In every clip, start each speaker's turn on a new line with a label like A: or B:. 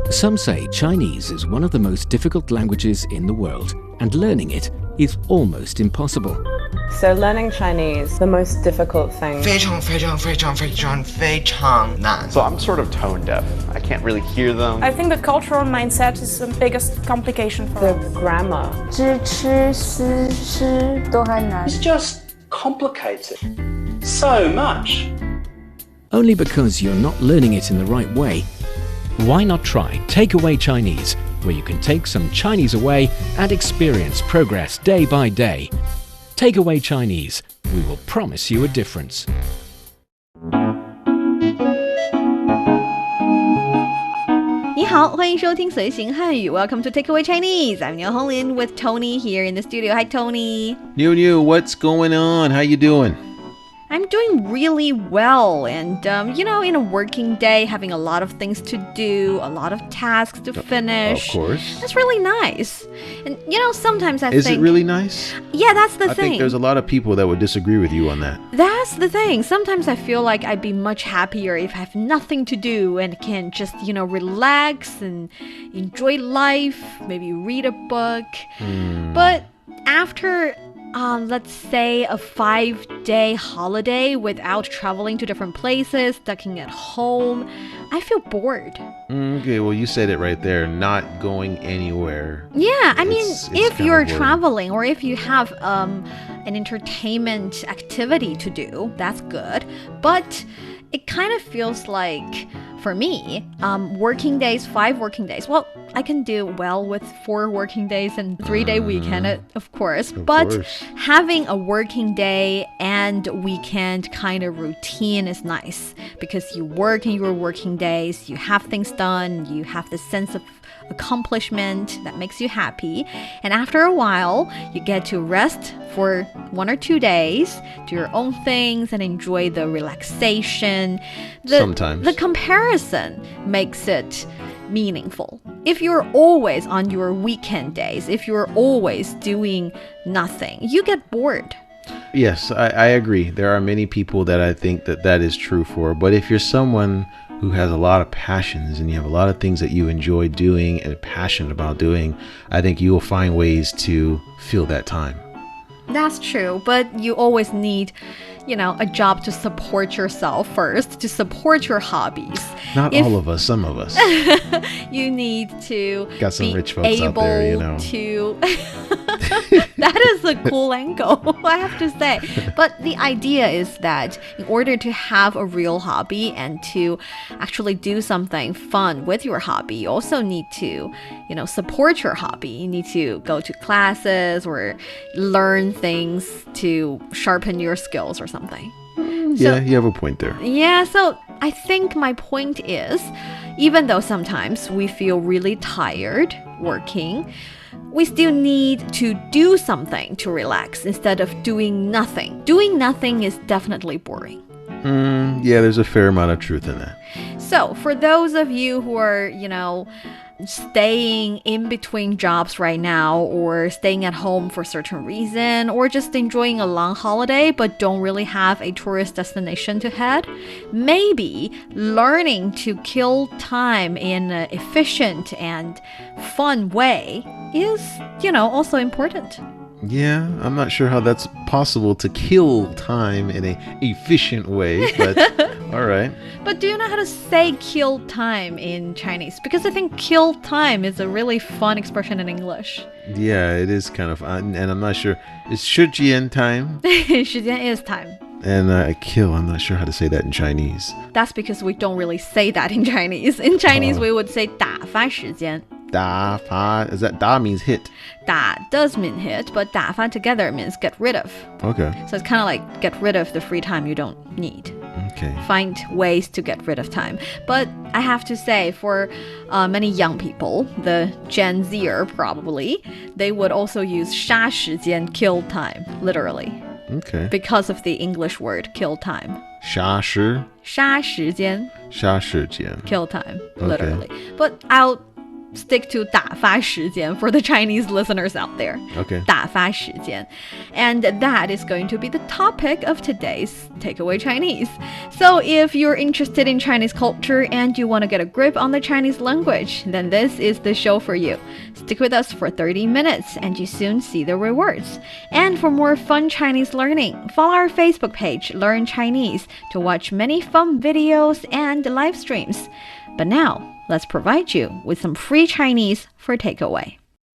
A: Some say Chinese is one of the most difficult languages in the world, and learning it is almost impossible.
B: So learning Chinese, the most difficult thing.
C: 非常非常非常非常非常难
D: So I'm sort of tone deaf. I can't really hear them.
E: I think the cultural mindset is the biggest complication for
B: The
E: us.
B: grammar.
F: 知吃思诗都很难
G: It's just complicated so much.
A: Only because you're not learning it in the right way. Why not try Takeaway Chinese, where you can take some Chinese away and experience progress day by day. Takeaway Chinese, we will promise you a difference.
H: 你好，欢迎收听随行汉语 Welcome to Takeaway Chinese. I'm Niuniu with Tony here in the studio. Hi, Tony.
I: Niuniu, what's going on? How you doing?
H: I'm doing really well, and in a working day, having a lot of things to do, a lot of tasks to finish.
I: Of course.
H: That's really nice. And sometimes I
I: Is
H: think...
I: it really nice?
H: Yeah, that's the
I: I
H: thing.
I: think there's a lot of people that would disagree with you on that.
H: That's the thing. Sometimes I feel like I'd be much happier if I have nothing to do and can just, relax and enjoy life, maybe read a book. But after... let's say a 5-day holiday without traveling to different places, stucking at home, I feel bored.
I: Okay, well, you said it right there. Not going anywhere.
H: Yeah, I mean,
I: It's
H: if
I: kinda
H: you're
I: boring.
H: traveling or if you have an entertainment activity to do, that's good. But it kind of feels like, for me, 5 working days. Well, I can do well with 4 working days and 3-day weekend, of course. But having a working day and weekend kind of routine is nice because you work in your working days, you have things done, you have this sense of accomplishment that makes you happy. And after a while, you get to rest for 1 or 2 days, do your own things and enjoy the relaxation.
I: Sometimes.
H: The comparison makes it meaningful. If you're always on your weekend days, if you're always doing nothing, you get bored.
I: Yes, I agree. There are many people that I think that is true for. But if you're someone who has a lot of passions and you have a lot of things that you enjoy doing and passionate about doing, I think you will find ways to fill that time.
H: That's true, but you always need, a job to support yourself first, to support your hobbies.
I: Not all of us, some of us.
H: You need to
I: Got some
H: be
I: rich folks
H: able
I: out there,
H: to... That is a cool angle, I have to say. But the idea is that in order to have a real hobby and to actually do something fun with your hobby, you also need to, support your hobby. You need to go to classes or learn things to sharpen your skills or something.
I: Yeah, you have a point there.
H: Yeah, so I think my point is, even though sometimes we feel really tired working, we still need to do something to relax instead of doing nothing. Doing nothing is definitely boring.
I: Yeah, there's a fair amount of truth in that.
H: So for those of you who are, staying in between jobs right now or staying at home for a certain reason or just enjoying a long holiday but don't really have a tourist destination to head, maybe learning to kill time in an efficient and fun way is, also important.
I: Yeah, I'm not sure how that's possible to kill time in an efficient way, but all right.
H: But do you know how to say kill time in Chinese? Because I think kill time is a really fun expression in English.
I: Yeah, it is kind of fun, and I'm not sure. It's 时间 time.
H: 时间 is time.
I: And kill, I'm not sure how to say that in Chinese.
H: That's because we don't really say that in Chinese. In Chinese, we would say 打发时间.
I: 打发, is that 打 means hit?
H: 打 does mean hit, but 打发 together means get rid of.
I: Okay.
H: So it's kind of like get rid of the free time you don't need.
I: Okay.
H: Find ways to get rid of time. But I have to say, for many young people, the Gen Zer probably, they would also use 杀时间 kill time, literally.
I: Okay.
H: Because of the English word kill time.
I: 杀时?
H: 杀时间
I: 杀时间.
H: kill time,
I: Okay.
H: literally. But I'll stick to 打发时间 for the Chinese listeners out there.
I: Okay.
H: 打发时间. And that is going to be the topic of today's Takeaway Chinese. So if you're interested in Chinese culture and you want to get a grip on the Chinese language, then this is the show for you. Stick with us for 30 minutes and you soon see the rewards. And for more fun Chinese learning, follow our Facebook page, Learn Chinese, to watch many fun videos and live streams. But now, let's provide you with some free Chinese for takeaway.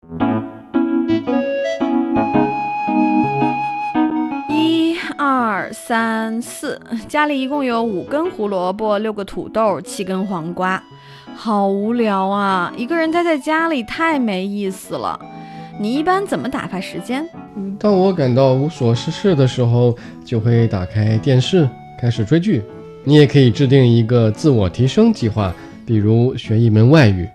H: 1、2、3、4，家里一共有5根胡萝卜、6个土豆、7根黄瓜。好无聊啊！一个人待在家里太没意思了。你一般怎么打发时间？
J: 当我感到无所事事的时候，就会打开电视，开始追剧。你也可以制定一个自我提升计划。比如学一门外语。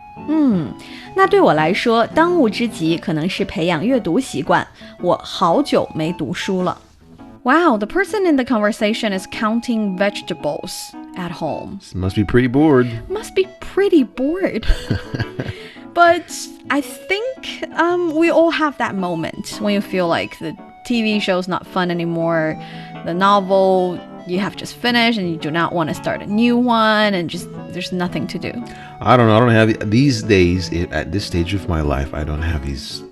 H: 那对我来说，当务之急可能是培养阅读习惯。我好久没读书了。Wow, the person in the conversation is counting vegetables at home.
I: Must be pretty bored.
H: Must be pretty bored. But I think we all have that moment when you feel like the TV show's not fun anymore, the novel you have just finished and you do not want to start a new one and just there's nothing to do.
I: I don't know. I don't have these days at this stage of my life. I don't have these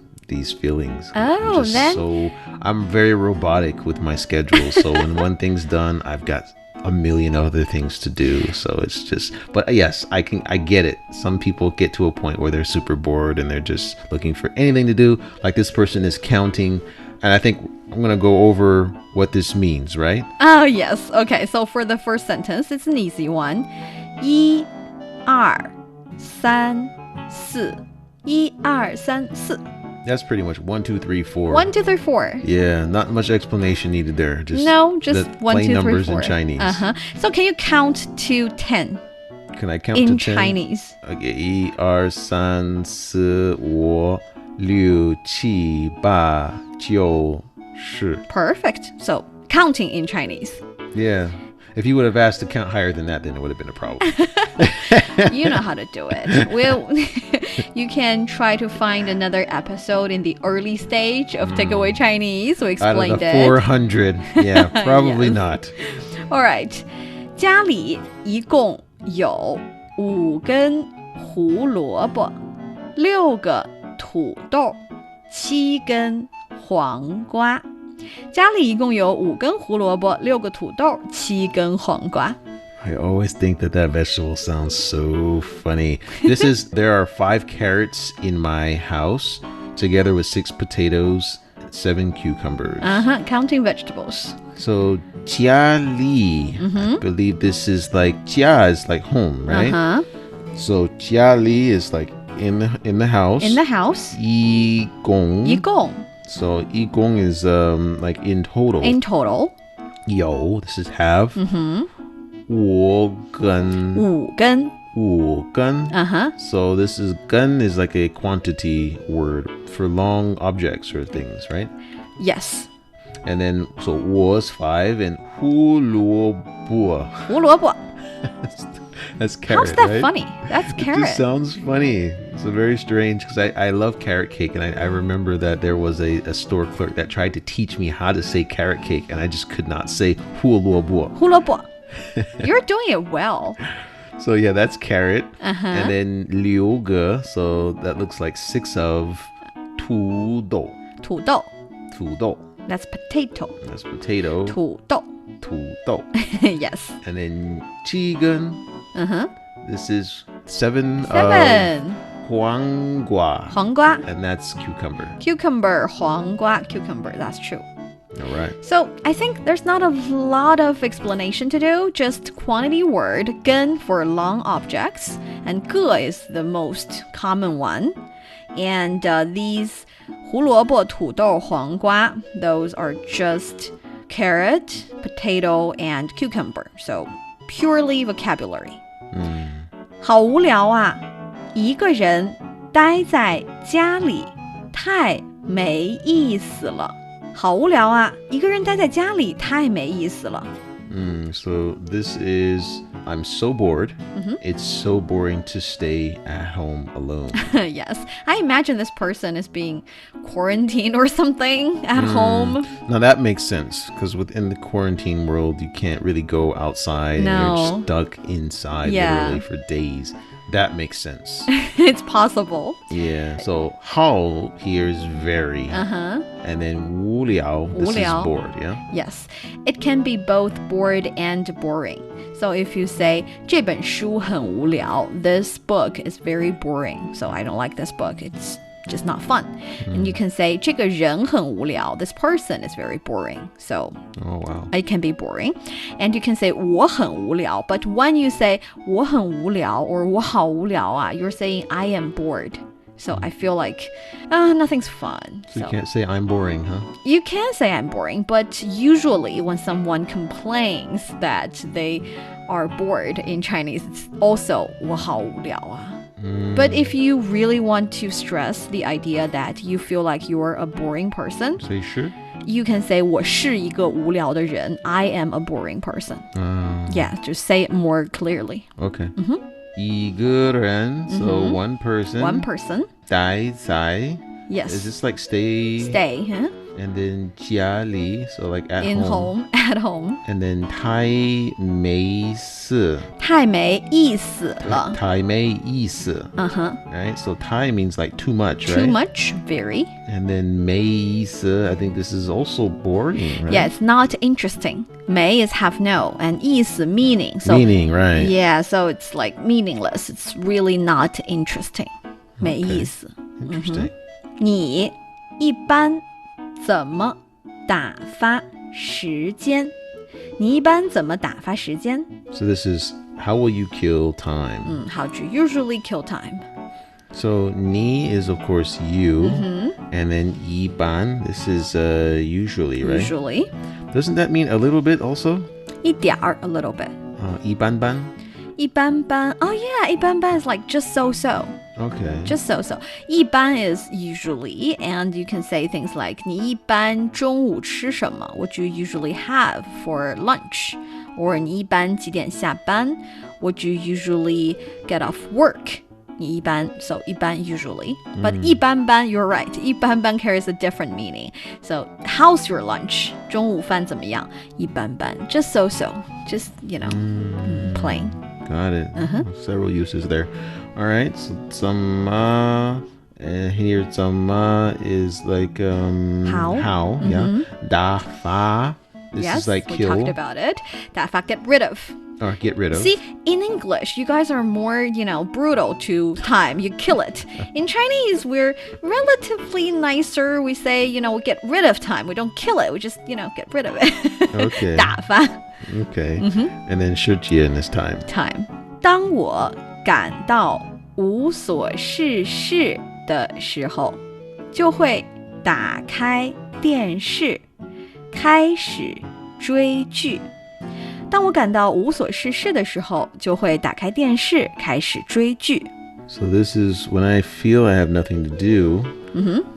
I: feelings.
H: Oh, then
I: so I'm very robotic with my schedule. So when one thing's done, I've got a million other things to do. So it's just, but yes, I get it. Some people get to a point where they're super bored and they're just looking for anything to do. Like this person is counting. And I think I'm going to go over what this means, right?
H: Oh, yes. Okay, so for the first sentence, it's an easy one. 1、2、3、4 1、2、3、4
I: That's pretty much 1, 2, 3, 4.
H: 1, 2, 3, 4
I: Yeah, not much explanation needed there. Just
H: just 1, 2, 3, 4
I: numbers in Chinese.
H: So can you count to 10?
I: Can I count
H: in
I: to 10?
H: Chinese?
I: Okay, 1, 2, 3, 4, 5, 6, 7, 8, 9, 10.
H: Perfect. So counting in Chinese.
I: Yeah. If you would have asked to count higher than that, then it would have been a problem.
H: You know how to do it. Well, you can try to find another episode in the early stage of Takeaway Chinese. We explained
I: it. 400. Yeah, probably
H: yes.
I: not.
H: All right. 家里一共有5根胡萝卜、6个土豆、7根黄瓜。家里一共有5根胡萝卜、6个土豆、7根黄瓜。
I: I always think that vegetable sounds so funny. There are 5 carrots in my house, together with 6 potatoes, 7 cucumbers.
H: Counting vegetables.
I: So, 家里, I believe this is like, 家 is like home, right? So, 家里 is like in the house.
H: In the house.
I: 一共.
H: 一共.
I: So, 一共 is like in total.
H: In total.
I: 有, this is have. 5根. 5根. So this is 根 is like a quantity word for long objects or things, right?
H: Yes.
I: And then so 我 is 5 and 胡萝卜.
H: 胡萝卜.
I: That's carrot.
H: How's that
I: right?
H: funny? That's carrot.
I: It just sounds funny. It's very strange because I love carrot cake, and I remember that there was a store clerk that tried to teach me how to say carrot cake, and I just could not say 胡萝卜.
H: 胡萝卜. You're doing it well.
I: So yeah, that's carrot. And then 6个, so that looks like 6 of 土豆.
H: 土豆.
I: 土豆.
H: That's potato.
I: That's potato.
H: 土豆.
I: 土豆.
H: Yes.
I: And then 7根. This is 7 of 黄瓜.
H: 黄瓜.
I: And that's cucumber.
H: Cucumber. 黄瓜. Cucumber. That's true.
I: All right.
H: So I think there's not a lot of explanation to do, just quantity word, 根 for long objects, and 个 is the most common one. And these 胡萝卜、土豆、黄瓜, those are just carrot, potato, and cucumber. So purely vocabulary. 好无聊啊，一个人待在家里太没意思了。好无聊啊，一个人待在家里太没意思了。
I: So this is I'm so bored. It's so boring to stay at home alone.
H: Yes. I imagine this person is being quarantined or something at home.
I: Now that makes sense because within the quarantine world, you can't really go outside.
H: No.
I: And you're stuck inside
H: Yeah.
I: literally for days. That makes sense.
H: It's possible.
I: Yeah. So 好 here is very. And then 无聊, this is
H: 无聊.
I: bored, yeah?
H: Yes. It can be both bored and boring. So if you say 这本书很无聊, this book is very boring. So I don't like this book. It's just not fun. And you can say 这个人很无聊, this person is very boring. So
I: Oh, wow.
H: it can be boring. And you can say 我很无聊, but when you say 我很无聊 or 我好无聊啊, you're saying I am bored. So I feel like nothing's fun.
I: So you can't say I'm boring, huh?
H: You can say I'm boring, but usually when someone complains that they are bored in Chinese, it's also 我好无聊啊. But if you really want to stress the idea that you feel like you're a boring person,
I: So you sure?
H: you can say 我是一个无聊的人. I am a boring person. Yeah, just say it more clearly.
I: Okay. 一个人, so one person.
H: One person.
I: 待在.
H: Yes.
I: Is this like stay?
H: Stay, huh?
I: And then 家里, so like at
H: In home, at home.
I: And then 太没事.
H: 太没意思了.
I: 太没意思. Right? So 太 means like too much, right?
H: Too much, very.
I: And then 没意思, I think this is also boring, right?
H: Yeah, it's not interesting. 没 is have no, and 意思 meaning. So
I: Meaning, right.
H: yeah, so it's like meaningless. It's really not interesting. 没意思.
I: Interesting.
H: 你一般怎么打发时间? 你一般怎么打发时间?
I: So this is how will you kill time?
H: How do you usually kill time?
I: So 你 is of course you, and then 一般, this is usually, right?
H: Usually.
I: Doesn't that mean a little bit also?
H: 一点儿, a little bit.
I: 一般般?
H: 一般般. Oh yeah, 一般般 is like just so-so.
I: Okay.
H: Just so-so. 一般 is usually, and you can say things like 你一般中午吃什么? What do you usually have for lunch? Or 你一般几点下班? What do you usually get off work? 你一般, so 一般 usually. But 一般般, you're right. 一般般 carries a different meaning. So how's your lunch? 中午饭怎么样? 一般般. Just so-so. Just, you know, plain.
I: Got it. Several uses there. All right. So 怎么, and here 怎么 is like how, yeah. 打发, this
H: yes,
I: is like
H: we
I: kill.
H: talked about it. 打发 get rid of.
I: Or get rid of.
H: See, in English, you guys are more, brutal to time. You kill it. In Chinese, we're relatively nicer. We say, we get rid of time. We don't kill it. We just, get rid of it.
I: Okay.
H: 打发
I: Okay. And then 时间 is time.
H: time. 当我感到无所事事的时候，就会打开电视，开始追剧。当我感到无所事事的时候，就会打开电视，开始追剧。
I: So this is when I feel I have nothing to do,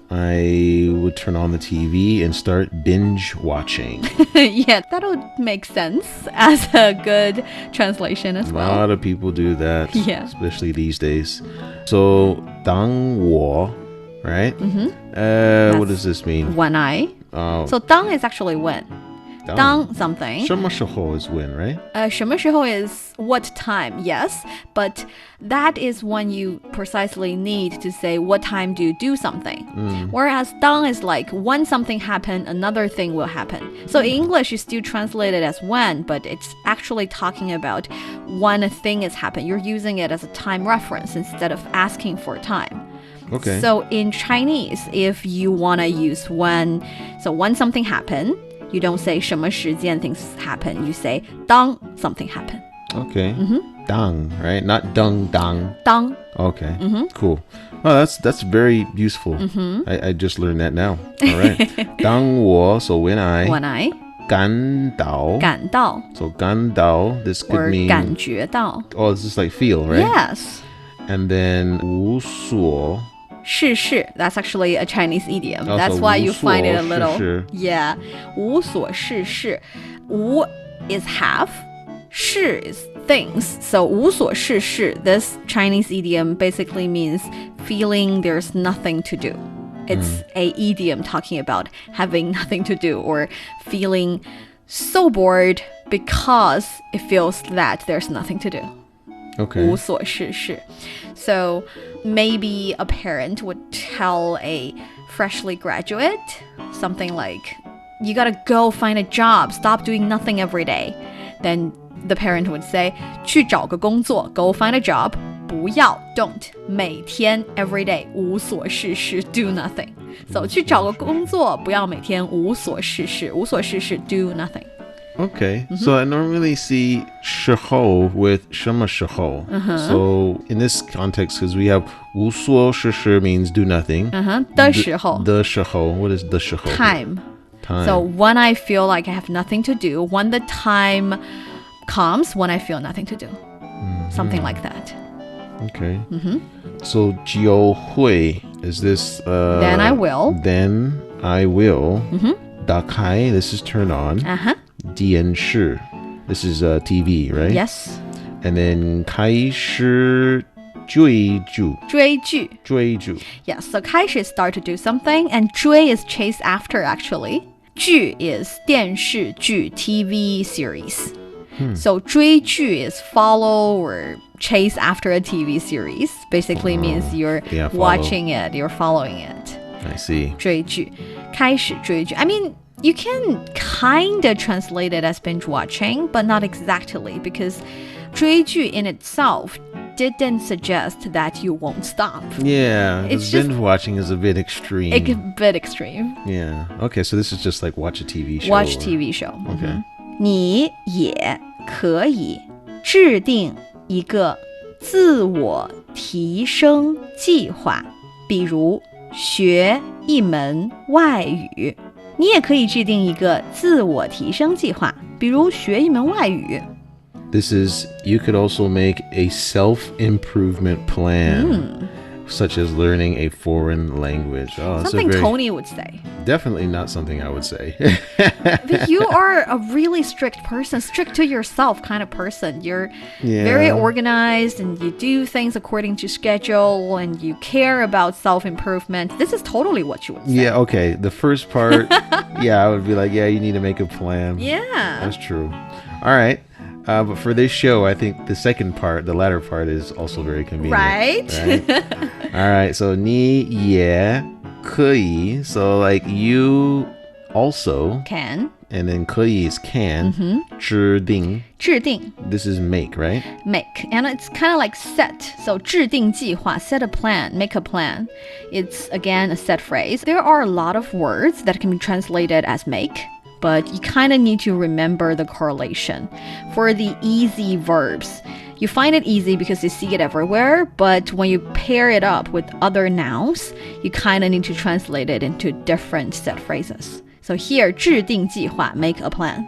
I: I would turn on the TV and start binge watching.
H: Yeah, that would make sense as a good translation as
I: A
H: well.
I: lot of people do that,
H: Yeah.
I: especially these days. So 当我, right? What does this mean?
H: When I. So 当 is actually when. 当 something.
I: 什么时候 is when, right?
H: 什么时候 is what time, yes, but that is when you precisely need to say what time do you do something. Whereas 当 is like when something happened, another thing will happen. So in English, you still translate it as when, but it's actually talking about when a thing is happened. You're using it as a time reference instead of asking for time.
I: Okay.
H: So in Chinese, if you want to use when, so when something happened, you don't say 什么时间 things happen. You say 当 something happen.
I: Okay. Dang, right? Not dung dang.
H: 当
I: Okay. Cool. Oh, that's very useful. I just learned that now. All right. 当我, so when I.
H: when I
I: 感到.
H: 感到
I: So 感到, this could
H: or
I: mean.
H: 感觉到
I: Oh, it's just like feel, right?
H: Yes.
I: And then 无所.
H: 事事 that's actually a Chinese idiom.
I: Oh,
H: That's
I: so
H: why you
I: 无所
H: find it a little.
I: 事事
H: Yeah. 无所事事 无 is have. 事 is things. So 无所事事, this Chinese idiom basically means feeling there's nothing to do. It's a idiom talking about having nothing to do or feeling so bored because it feels that there's nothing to do.
I: Okay.
H: 无所事事. So maybe a parent would tell a freshly graduate something like, you gotta go find a job, stop doing nothing every day. Then the parent would say, 去找个工作, go find a job. 不要 don't 每天 every day 无所事事 do nothing. So 去找个工作，不要每天无所事事，无所事事 do nothing.
I: Okay, so I normally see 时候 with 什么时候. So in this context, because we have 无所事事 means do nothing.
H: 的时候
I: 的时候 what is 的时候?
H: Time. So when I feel like I have nothing to do, when the time comes, when I feel nothing to do. Something like that.
I: Okay. So 就会 is this
H: Then I will.
I: Then I will. 打开 this is turn on. 电视 this is TV, right?
H: Yes.
I: And then 开始追剧
H: 追剧 Yes, so 开始 start to do something, and 追 is chase after actually. 剧 is 电视剧 TV series. So 追剧 is follow or chase after a TV series. Basically means you're watching it, you're following it.
I: I see.
H: 追剧开始追剧 I mean, you can kind of translate it as binge watching, but not exactly, because 追剧 in itself didn't suggest that you won't stop.
I: Yeah,
H: It's
I: binge
H: just-
I: watching is a bit extreme.
H: A bit extreme.
I: Yeah. Okay, so this is just like watch a TV show.
H: Watch
I: or-
H: TV show.
I: Okay.
H: 你也可以制定一个自我提升计划，比如学一门外语。你也可以制定一个自我提升计划，比如学一门外语。
I: This is, you could also make a self-improvement plan, such as learning a foreign language. Oh, that's
H: Something
I: a very,
H: Tony would say.
I: definitely not something I would say.
H: But you are a really strict person, strict to yourself kind of person. You're very organized and you do things according to schedule and you care about self-improvement. This is totally what you would say.
I: Yeah, okay. The first part, I would be like, yeah, you need to make a plan.
H: Yeah.
I: That's true. All right. But for this show, I think the second part, the latter part, is also very convenient.
H: Right?
I: All right. So 你也可以. So like you also
H: Can.
I: and then 可以 is can. 制定.
H: 制定
I: This is make, right?
H: make, and it's kind of like set. So 制定计划 set a plan, make a plan. It's again a set phrase. There are a lot of words that can be translated as make, but you kind of need to remember the correlation. For the easy verbs, you find it easy because you see it everywhere, but when you pair it up with other nouns, you kind of need to translate it into different set phrases. So here, 制定计划 make a plan.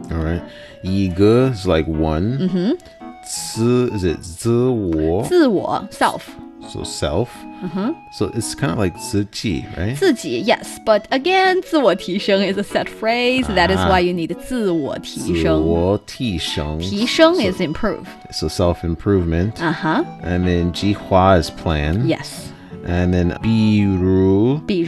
I: All right. 一个 is like one. 自 is it 自我?
H: 自我 self.
I: So self. So it's kind of like 自己, right?
H: 自己 yes, but again, 自我提升 is a set phrase. That is why you need 自我提升。
I: 自我提升.
H: 提升 is improve.
I: So self-improvement.
H: Uh-huh.
I: And then 计划 is plan.
H: Yes.
I: And then 比如
H: 比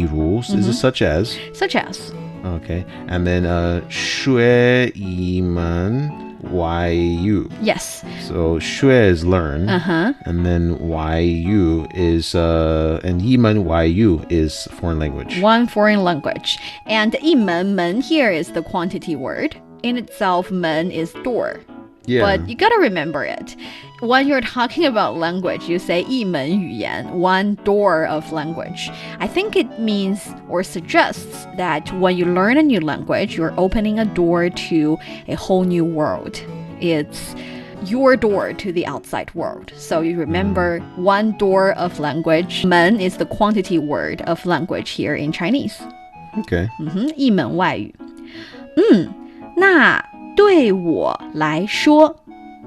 H: 如
I: is it such as?
H: such as.
I: Okay. And then 学一门外语.
H: Yes.
I: So 学 is learn.
H: Uh-huh.
I: And then 外语 is and 一门外语 is foreign language.
H: One foreign language. And 一门 门 here is the quantity word. In itself, 门 is door.
I: Yeah.
H: But you gotta remember it. When you're talking about language, you say 一门语言, one door of language. I think it means or suggests that when you learn a new language, you're opening a door to a whole new world. It's your door to the outside world. So you remember one door of language. 门 is the quantity word of language here in Chinese.
I: Okay.
H: 一门外语。那对我来说，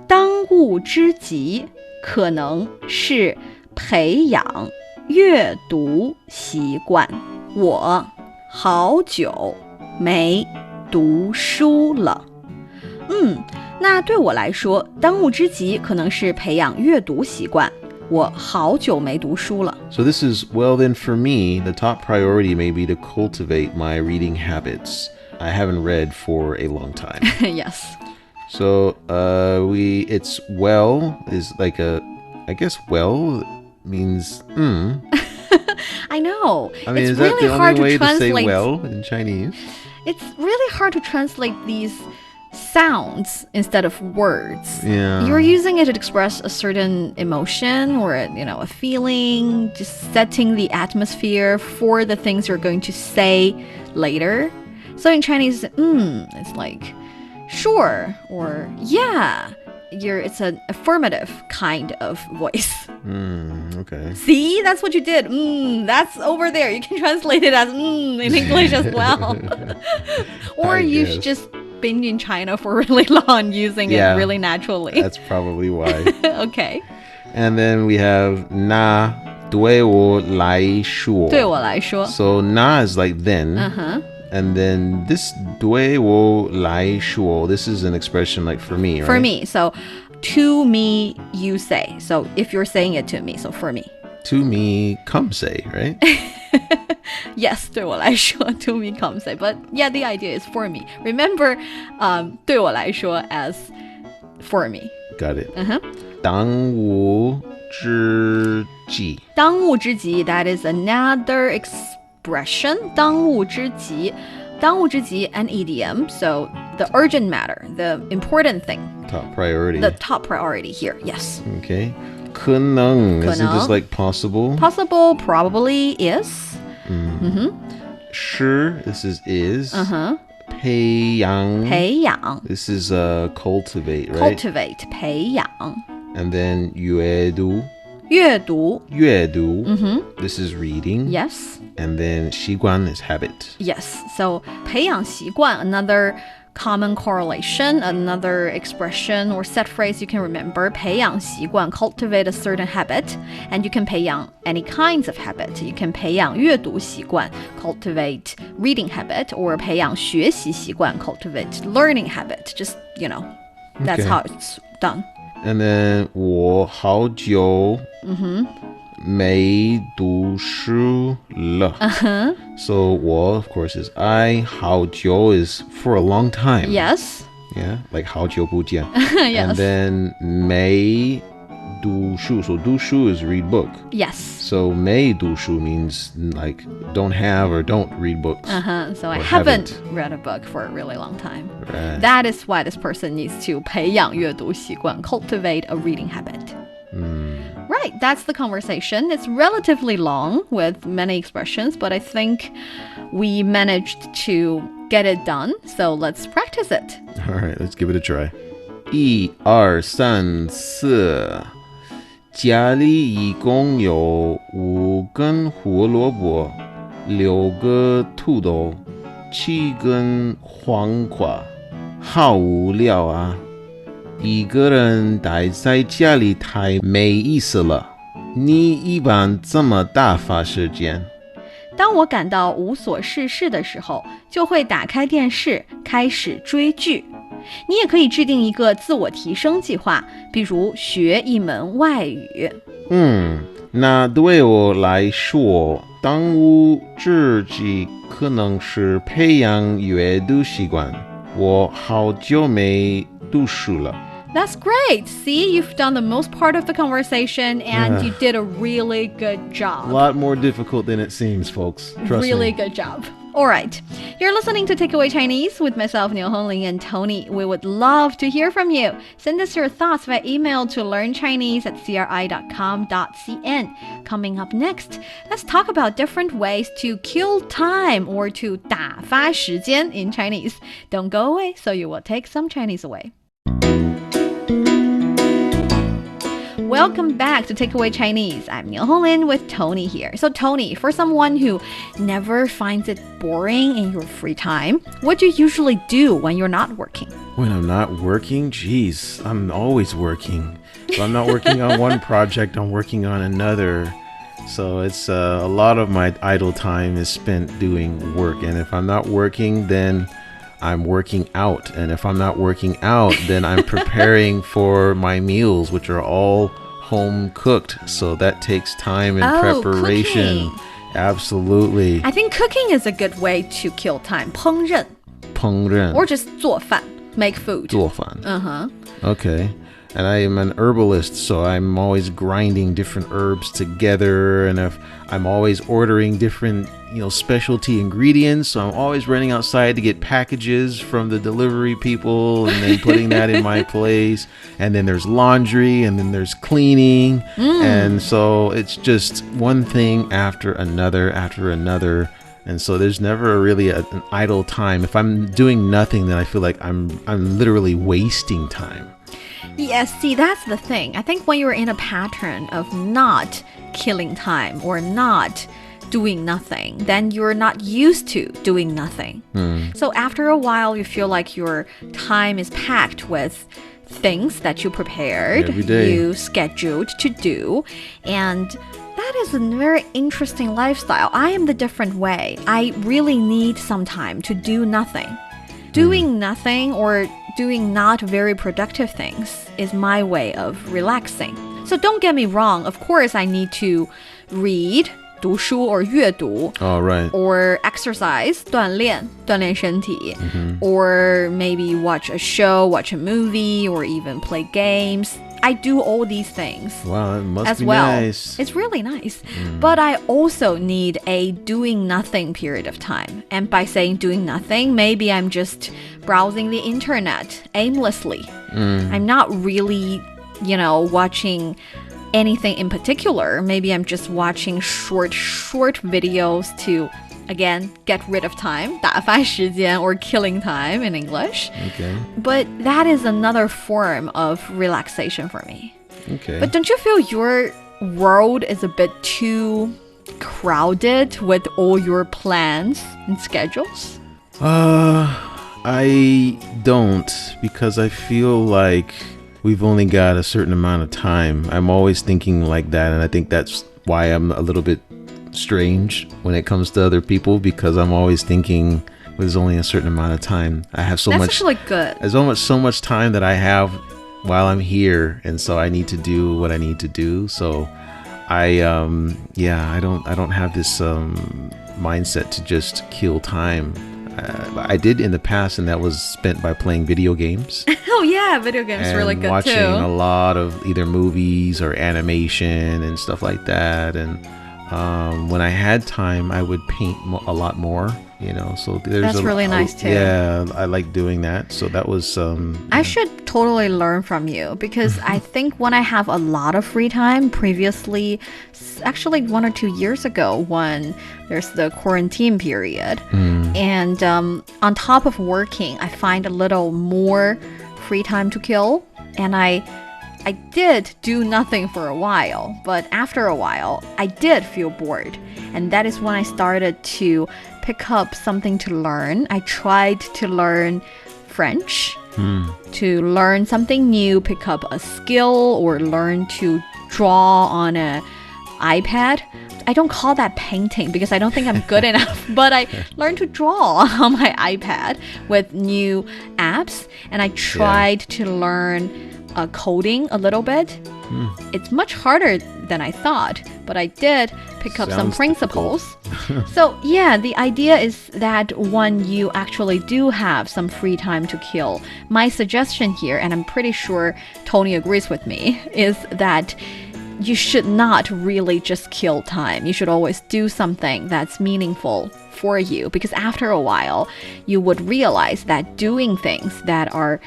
H: 当务之急可能是培养阅读习惯。我好久没读书了。那对我来说，当务之急可能是培养阅读习惯。我好久没读书了。
I: So this is, well then for me, the top priority may be to cultivate my reading habits. I haven't read for a long time.
H: Yes.
I: So it's well is like I guess well means
H: I know.
I: I mean,
H: it's
I: is that
H: really
I: the
H: hard
I: only way
H: to
I: to say
H: translate.
I: well in Chinese?
H: It's really hard to translate these sounds instead of words.
I: Yeah.
H: You're using it to express a certain emotion or a feeling, just setting the atmosphere for the things you're going to say later. So in Chinese, it's like sure or yeah. It's an affirmative kind of voice.
I: Okay.
H: See, that's what you did. That's over there. You can translate it as in English as well. Or you've just been in China for really long using it really naturally.
I: That's probably why.
H: Okay.
I: And then we have na 对我来说.
H: 对我来说.
I: So na is like then. And then this 对我来说, this is an expression like for me, right?
H: For me. So to me, you say. So if you're saying it to me, so for me.
I: To me, come say, right?
H: Yes, 对我来说 to me, come say. But yeah, the idea is for me. Remember, 对我来说 as for me.
I: Got it. 当务之急.
H: 当务之急, that is another expression. 当务之急. 当务之急, an idiom. So the urgent matter, the important thing.
I: Top priority.
H: The top priority here, yes.
I: Okay. 可能. Isn't this like possible?
H: Possible, probably, is.
I: 是, this is. 培养.
H: 培养.
I: This is cultivate, right?
H: Cultivate, 培养.
I: And then 阅读.
H: 阅读.
I: 阅读. This is reading.
H: Yes.
I: And then 习惯 is habit.
H: Yes. So 培养习惯, another common correlation, another expression or set phrase you can remember. 培养习惯, cultivate a certain habit. And you can 培养 any kinds of habit. You can 培养阅读习惯, cultivate reading habit, or 培养学习习惯, cultivate learning habit. Just, that's how it's done.
I: And then 我好久没读书了. So 我 of course is I. 好久 is for a long time.
H: Yes.
I: Yeah, like 好久不见.
H: Yes.
I: And then 没读书. So 读书 is read book.
H: Yes.
I: So 没读书 means like don't have or don't read books.
H: So I haven't read a book for a really long time.
I: Right.
H: That is why this person needs to 培养阅读习惯, cultivate a reading habit. Right, that's the conversation. It's relatively long with many expressions, but I think we managed to get it done. So let's practice it.
I: All right, let's give it a try. 1、2、3、4. 家里一共有5根胡萝卜，6个土豆，7根黄瓜。好无聊啊！一个人待在家里太没意思了。你一般怎么打发时间？
H: 当我感到无所事事的时候，就会打开电视，开始追剧。你也可以制定一个自我提升计划，比如学一门外语。
I: 那对我来说，当务之急可能是培养阅读习惯。我好久没读书了。
H: That's great. See, you've done the most part of the conversation and you did a really good job.
I: A lot more difficult than it seems, folks. Trust me.
H: Really good job. All right. You're listening to Takeaway Chinese with myself, Niuniu and Tony. We would love to hear from you. Send us your thoughts via email to learnchinese@cri.com.cn. Coming up next, let's talk about different ways to kill time or to 打发时间 in Chinese. Don't go away, so you will take some Chinese away. Welcome back to Takeaway Chinese. I'm Niuniu with Tony here. So Tony, for someone who never finds it boring in your free time, what do you usually do when you're not working?
I: When I'm not working, geez, I'm always working. If I'm not working on one project, I'm working on another. So it's a lot of my idle time is spent doing work. And if I'm not working, then I'm working out. And if I'm not working out, then I'm preparing for my meals, which are all home cooked. So that takes time and preparation.
H: Cooking.
I: Absolutely.
H: I think cooking is a good way to kill time. 烹饪.
I: 烹饪.
H: Or just 做饭. Make food.
I: 做饭. Okay. And I am an herbalist, so I'm always grinding different herbs together, and if I'm always ordering different, specialty ingredients, so I'm always running outside to get packages from the delivery people and then putting that in my place. And then there's laundry, and then there's cleaning. And so it's just one thing after another. And so there's never really an idle time. If I'm doing nothing, then I feel like I'm literally wasting time.
H: Yes, see, that's the thing. I think when you're in a pattern of not killing time or not doing nothing, then you're not used to doing nothing. So after a while, you feel like your time is packed with things that you prepared,
I: every day.
H: You scheduled to do, and that is a very interesting lifestyle. I am the different way. I really need some time to do nothing. Doing nothing or doing not very productive things is my way of relaxing. So don't get me wrong. Of course, I need to read, 读书 or 阅读,
I: right.
H: or exercise, 锻炼身体, or maybe watch a show, watch a movie, or even play games. I do all these things.
I: Wow, that must
H: as
I: be
H: well.
I: Nice.
H: It's really nice. But I also need a doing nothing period of time. And by saying doing nothing, maybe I'm just browsing the internet aimlessly. I'm not really, watching anything in particular. Maybe I'm just watching short videos to, again, get rid of time, 打发时间 or killing time in English.
I: Okay.
H: But that is another form of relaxation for me.
I: Okay.
H: But don't you feel your world is a bit too crowded with all your plans and schedules?
I: I don't, because I feel like we've only got a certain amount of time. I'm always thinking like that, and I think that's why I'm a little bit strange when it comes to other people, because I'm always thinking there's only a certain amount of time. I have so
H: That's
I: much.
H: actually good.
I: There's so much time that I have while I'm here, and so I need to do what I need to do. So I don't have this mindset to just kill time. I did in the past, and that was spent by playing video games.
H: Oh yeah, video games
I: and
H: really good
I: watching
H: too.
I: a lot of either movies or animation and stuff like that. And when I had time, I would paint a lot more. So
H: That's really nice too.
I: Yeah, I like doing that. So that was.
H: I should totally learn from you, because I think when I have a lot of free time previously, actually 1 or 2 years ago, when there's the quarantine period, and on top of working, I find a little more free time to kill, and I did do nothing for a while, but after a while, I did feel bored, and that is when I started to pick up something to learn. I tried to learn French, to learn something new, pick up a skill, or learn to draw on an iPad. I don't call that painting because I don't think I'm good enough, but I learned to draw on my iPad with new apps, and I tried to learn coding a little bit. It's much harder than I thought, but I did pick up some principles. So yeah, the idea is that when you actually do have some free time to kill, my suggestion here, and I'm pretty sure Tony agrees with me, is that you should not really just kill time. You should always do something that's meaningful for you, because after a while, you would realize that doing things that are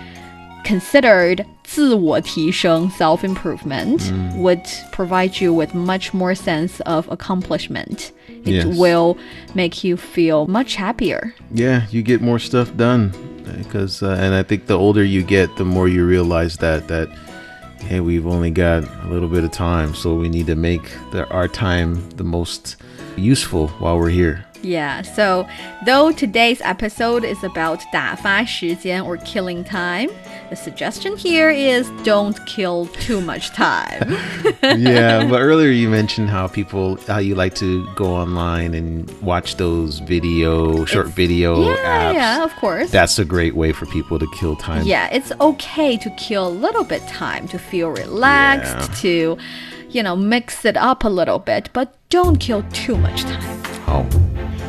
H: considered 自我提升, self-improvement, would provide you with much more sense of accomplishment. It will make you feel much happier.
I: Yeah, you get more stuff done, because and I think the older you get, the more you realize that hey, we've only got a little bit of time, so we need to make our time the most useful while we're here.
H: Yeah, so though today's episode is about 打发时间 or killing time, the suggestion here is don't kill too much time.
I: Yeah, but earlier you mentioned how you like to go online and watch those short video apps.
H: Yeah, of course.
I: That's a great way for people to kill time.
H: Yeah, it's okay to kill a little bit time, to feel relaxed, to, mix it up a little bit, but don't kill too much time.
I: Oh.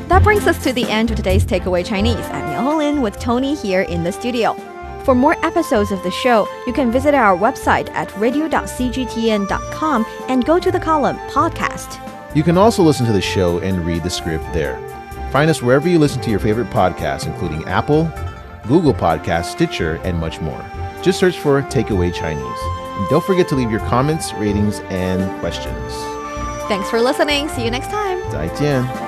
H: That brings us to the end of today's Takeaway Chinese. I'm Niuniu with Tony here in the studio. For more episodes of the show, you can visit our website at radio.cgtn.com and go to the column Podcast.
K: You can also listen to the show and read the script there. Find us wherever you listen to your favorite podcasts, including Apple, Google Podcasts, Stitcher, and much more. Just search for Takeaway Chinese. And don't forget to leave your comments, ratings, and questions.
H: Thanks for listening. See you next time.
K: 再见.